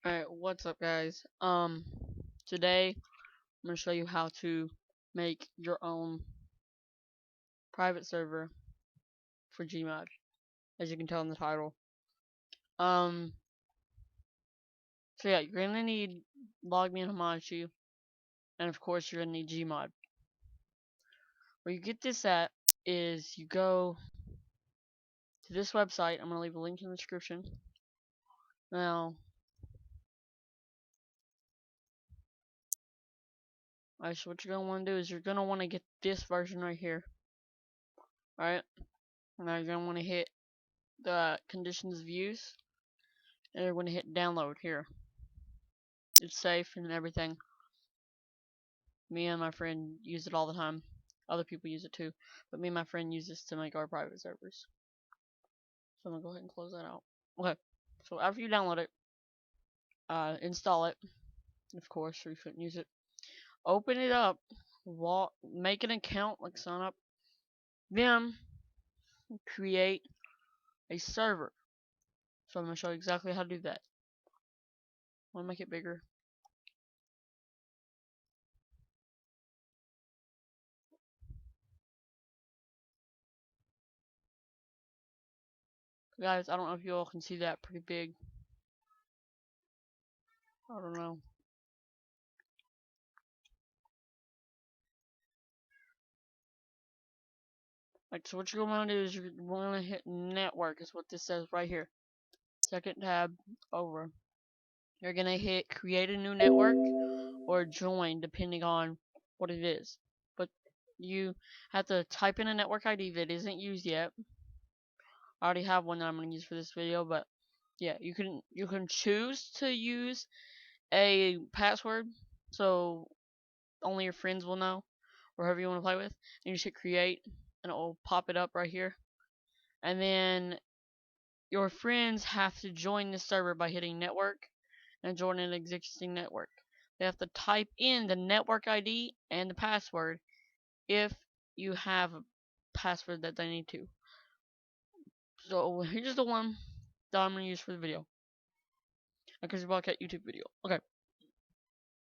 Alright, what's up guys? Today I'm gonna show you how to make your own private server for Gmod, as you can tell in the title. Um, so yeah, you're gonna need logme and Hamachi, and of course you're gonna need Gmod. Where you get this at is you go to this website. I'm gonna leave a link in the description. Now, alright, so what you're gonna want to do is you're gonna want to get this version right here. Alright, now you're gonna want to hit the conditions of use, and you're gonna hit download here. It's safe and everything. Me and my friend use it all the time. Other people use it too, but me and my friend use this to make our private servers. So I'm gonna go ahead and close that out. Okay, so after you download it, install it. Of course, you shouldn't use it. Open it up, make an account, like sign up. Then create a server. So I'm gonna show you exactly how to do that. I wanna make it bigger. Guys, I don't know if you all can see that pretty big. I don't know. Like, so what you're going to do is you're going to hit network, is what this says right here. Second tab over. You're going to hit create a new network or join, depending on what it is. But you have to type in a network ID that isn't used yet. I already have one that I'm going to use for this video, but yeah, you can choose to use a password, so only your friends will know, or whoever you want to play with. And you just hit create, and it will pop it up right here. And then your friends have to join the server by hitting network and join an existing network. They have to type in the network ID and the password if you have a password that they need to. So here's the one that I'm going to use for the video. Because it's a YouTube video. Okay.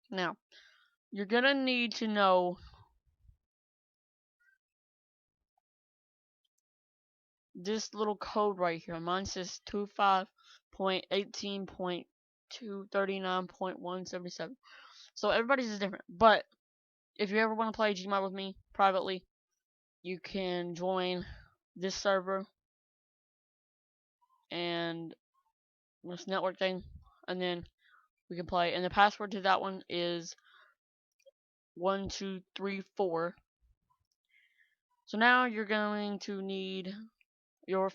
Now, you're going to need to know this little code right here. Mine says 25.18.239.177. So everybody's is different. But if you ever want to play Gmod with me privately, you can join this server and this network thing, and then we can play. And the password to that one is 1234. So now you're going to need you're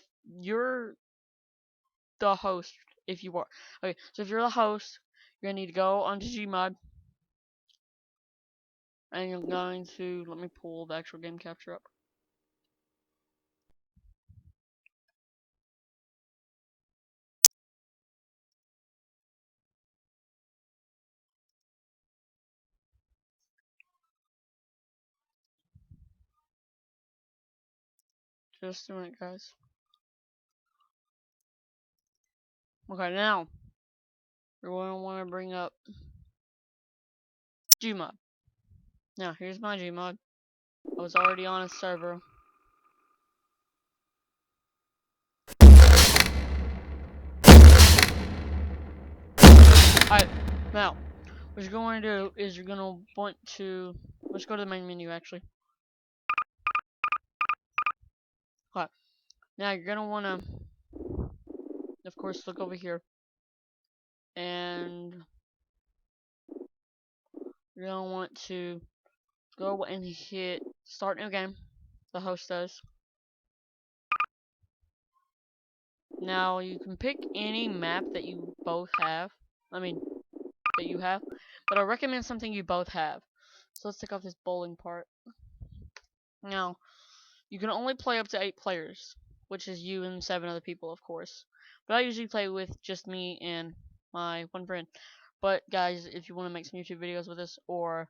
the host if you are. Okay, so if you're the host, you're gonna need to go onto Gmod, and you're going to let me pull the actual game capture up. Just a minute, guys. Okay, now you're going to want to bring up Gmod. Now here's my Gmod. I was already on a server. Alright, now what you're going to do is you're going to want to let's go to the main menu actually. Okay, now you're going to want to, of course, look over here, and you're going to want to go and hit start new game. The host does. Now you can pick any map that you both have. I mean, that you have, but I recommend something you both have. So let's take off this bowling part. Now, you can only play up to 8 players, which is you and 7 other people, of course. But I usually play with just me and my one friend. But guys, if you want to make some YouTube videos with us, or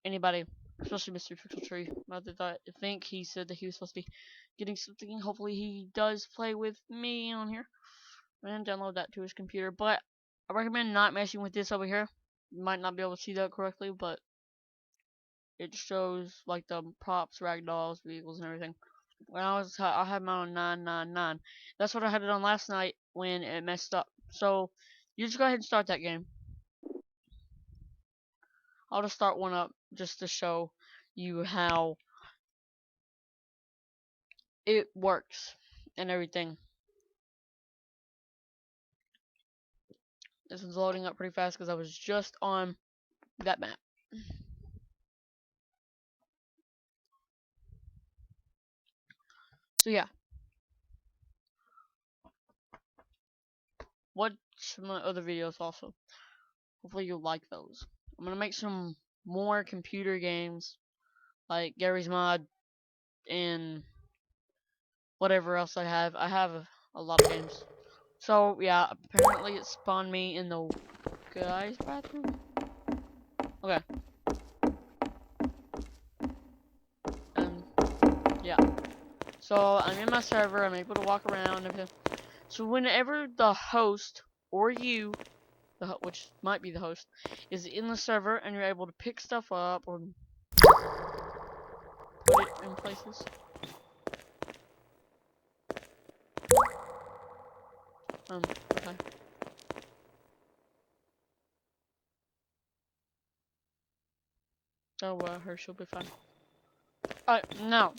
anybody, especially Mr. Pixel Tree, I think he said that he was supposed to be getting something. Hopefully he does play with me on here and download that to his computer. But I recommend not messing with this over here. You might not be able to see that correctly, but it shows like the props, ragdolls, vehicles, and everything. When I had mine on 999. That's what I had it on last night when it messed up. So you just go ahead and start that game. I'll just start one up just to show you how it works and everything. This one's loading up pretty fast because I was just on that map. So yeah. Watch my other videos also. Hopefully you'll like those. I'm gonna make some more computer games like Gary's Mod and whatever else I have. I have a lot of games. So yeah, apparently it spawned me in the guy's bathroom. Okay. And yeah. So I'm in my server. I'm able to walk around and everything. So whenever the host or you, which might be the host, is in the server and you're able to pick stuff up or put it in places. Okay. Oh, her she'll be fine. Alright, now,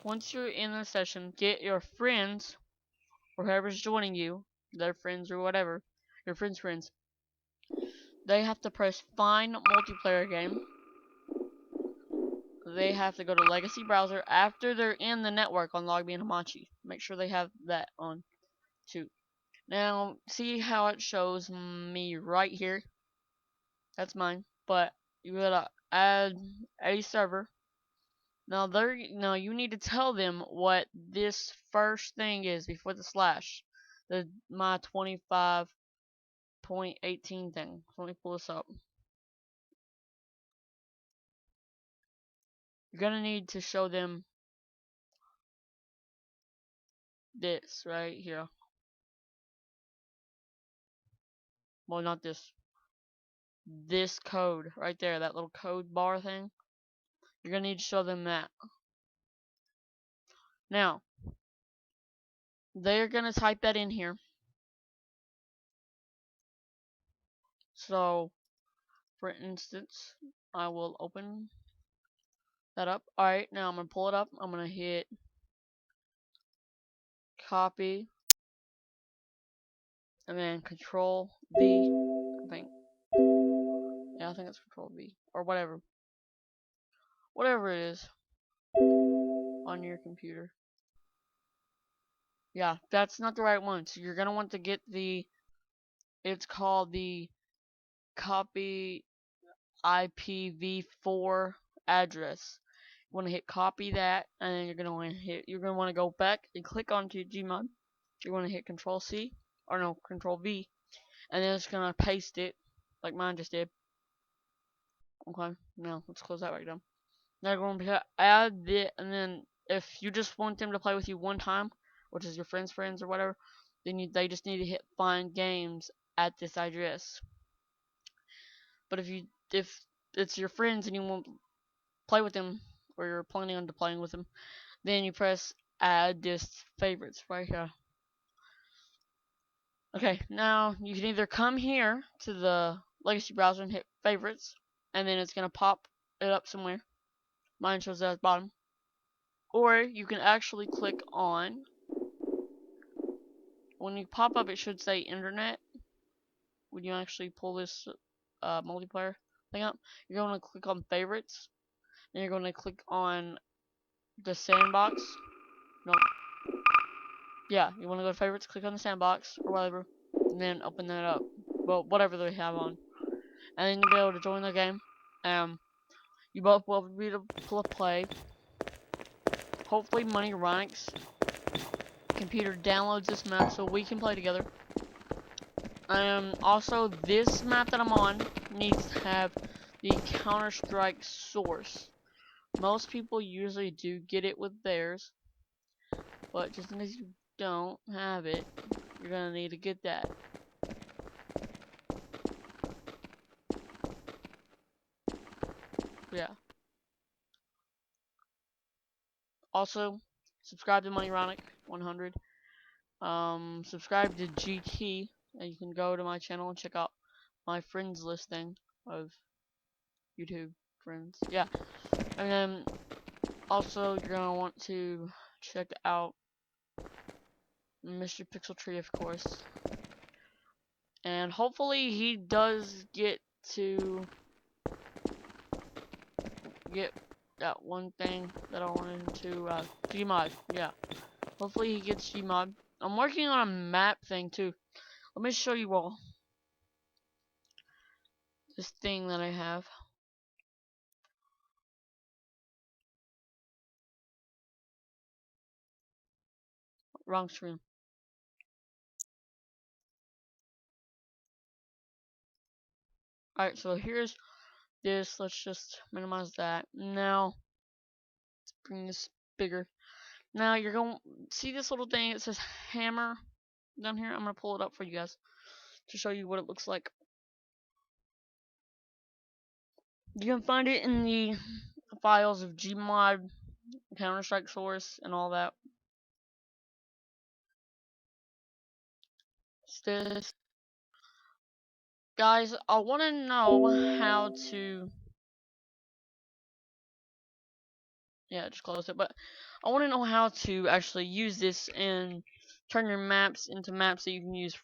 once you're in the session, get your friends, or whoever's joining you, their friends or whatever, your friends' friends. They have to press find multiplayer game. They have to go to Legacy Browser after they're in the network on Logme and Hamachi. Make sure they have that on too. Now, see how it shows me right here? That's mine. But you gotta add a server. Now you need to tell them what this first thing is before the slash. My 25.18 thing. Let me pull this up. You're gonna need to show them this right here. Well, not this. This code right there, that little code bar thing. You're gonna need to show them that. Now, they're gonna type that in here. So, for instance, I will open that up. Alright, now I'm gonna pull it up. I'm gonna hit copy and then control V, I think. Yeah, I think it's control V or whatever. Whatever it is on your computer. Yeah, that's not the right one. So you're gonna want to get it's called the copy IPv4 address. You want to hit copy that, and then you're gonna want to go back and click onto Gmod. You want to hit Control C or no Control V, and then it's gonna paste it like mine just did. Okay, now let's close that right down. Now you're going to add it, and then if you just want them to play with you one time, which is your friends' friends or whatever, then they just need to hit find games at this address. But if it's your friends and you won't play with them, or you're planning on playing with them, then you press add this favorites right here. Okay, now you can either come here to the legacy browser and hit favorites, and then it's gonna pop it up somewhere. Mine shows that at the bottom. Or you can actually click on, when you pop up it should say internet. When you actually pull this multiplayer thing up, you're going to click on favorites, and you're going to click on the sandbox. Nope. Yeah, you want to go to favorites, click on the sandbox or whatever, and then open that up. Well, whatever they have on, and then you'll be able to join the game. You both will be able to play. Hopefully, Money Ronic's computer downloads this map so we can play together. Also, this map that I'm on needs to have the Counter-Strike source. Most people usually do get it with theirs, but just in case you don't have it, you're gonna need to get that. Yeah. Also, subscribe to MoneyRonic100. Subscribe to GT, and you can go to my channel and check out my friends listing of YouTube friends. Yeah. And then also you're gonna want to check out Mr. Pixel Tree, of course. And hopefully he does get to get that one thing that I wanted to, Gmod. Yeah. Hopefully he gets Gmod. I'm working on a map thing too. Let me show you all this thing that I have. Wrong screen. Alright, so here's this. Let's just minimize that. Now, let's bring this bigger. Now, you're going to see this little thing. It says hammer down here. I'm going to pull it up for you guys to show you what it looks like. You can find it in the files of Gmod, Counter-Strike source, and all that. It's this. Guys, I want to know how to... Yeah, just close it. But I want to know how to actually use this and turn your maps into maps that you can use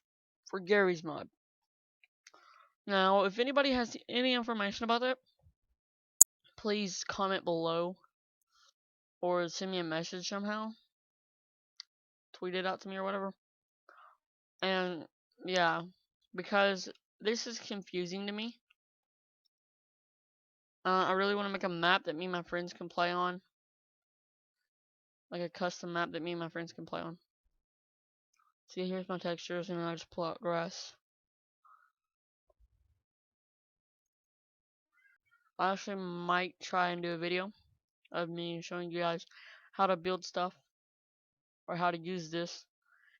for Gary's mod. Now, if anybody has any information about that, please comment below or send me a message somehow. Tweet it out to me or whatever. And yeah, because this is confusing to me. I really want to make a map that me and my friends can play on. Like a custom map that me and my friends can play on. See, here's my textures, and I just pull out grass. I actually might try and do a video of me showing you guys how to build stuff or how to use this,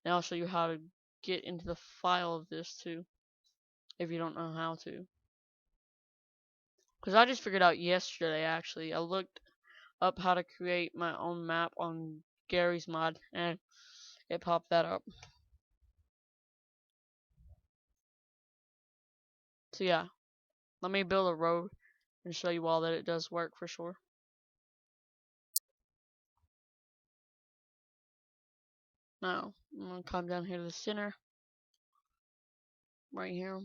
and I'll show you how to get into the file of this too if you don't know how to, because I just figured out yesterday. Actually, I looked up how to create my own map on Gary's mod and it popped that up. So yeah, let me build a road and show you all that it does work for sure. Now I'm gonna come down here to the center right here,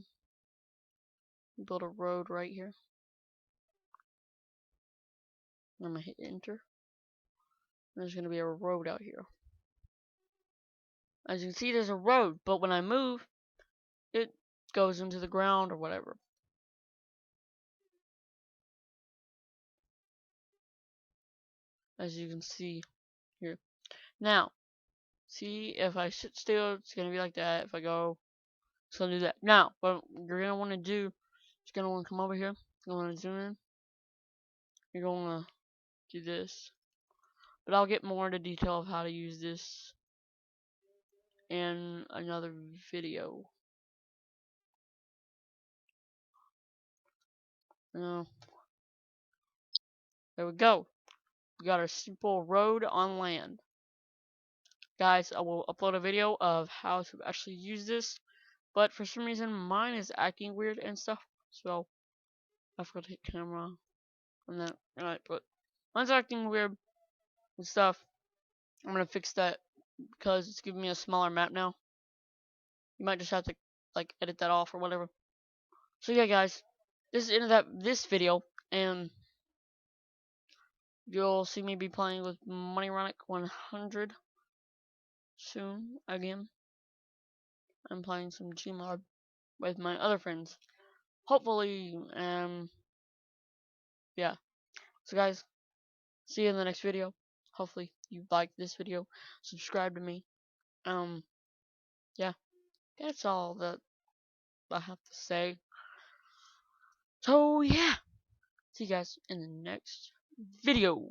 build a road right here. I'm gonna hit enter. There's gonna be a road out here. As you can see, there's a road, but when I move, it goes into the ground or whatever. As you can see here. Now, see, if I sit still, it's gonna be like that. If I go, it's gonna do that. Now, what you're gonna want to do, is you're gonna want to come over here. You're gonna zoom in. You're gonna do this. But I'll get more into detail of how to use this in another video. Now, there we go. We got our simple road on land. Guys, I will upload a video of how to actually use this, but for some reason mine is acting weird and stuff, so I forgot to hit camera on that. Alright, but mine's acting weird and stuff. I'm gonna fix that because it's giving me a smaller map now. You might just have to like edit that off or whatever. So yeah, guys, this is the end of this video, and you'll see me be playing with MoneyRonic100 soon again. I'm playing some Gmod with my other friends. Hopefully, yeah. So guys, see you in the next video. Hopefully you liked this video. Subscribe to me. Yeah. That's all that I have to say. So yeah. See you guys in the next video.